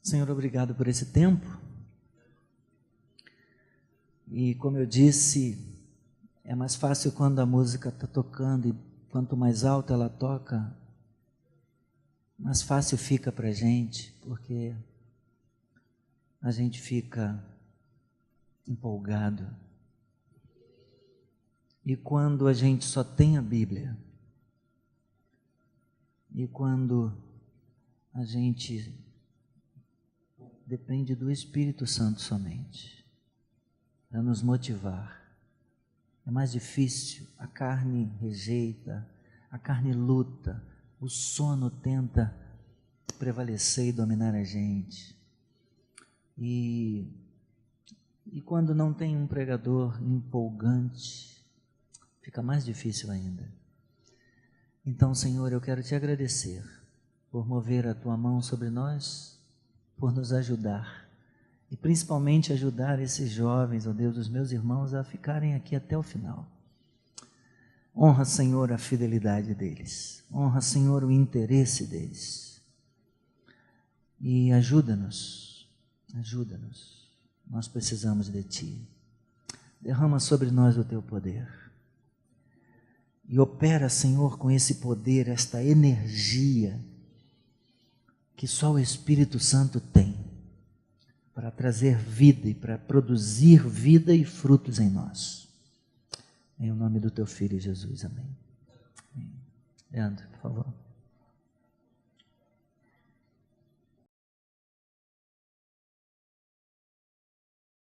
S2: Senhor, obrigado por esse tempo. E como eu disse, é mais fácil quando a música está tocando e quanto mais alto ela toca, mais fácil fica para a gente, porque a gente fica empolgado. E quando a gente só tem a Bíblia, e quando a gente depende do Espírito Santo somente, para nos motivar, é mais difícil, a carne rejeita, a carne luta, o sono tenta prevalecer e dominar a gente. E quando não tem um pregador empolgante, fica mais difícil ainda. Então, Senhor, eu quero te agradecer por mover a tua mão sobre nós, por nos ajudar. E principalmente ajudar esses jovens, ó Deus, os meus irmãos, a ficarem aqui até o final. Honra, Senhor, a fidelidade deles. Honra, Senhor, o interesse deles. E ajuda-nos, ajuda-nos. Nós precisamos de Ti. Derrama sobre nós o Teu poder. E opera, Senhor, com esse poder, esta energia que só o Espírito Santo tem, para trazer vida e para produzir vida e frutos em nós. Em nome do Teu Filho Jesus, amém. Leandro, por favor.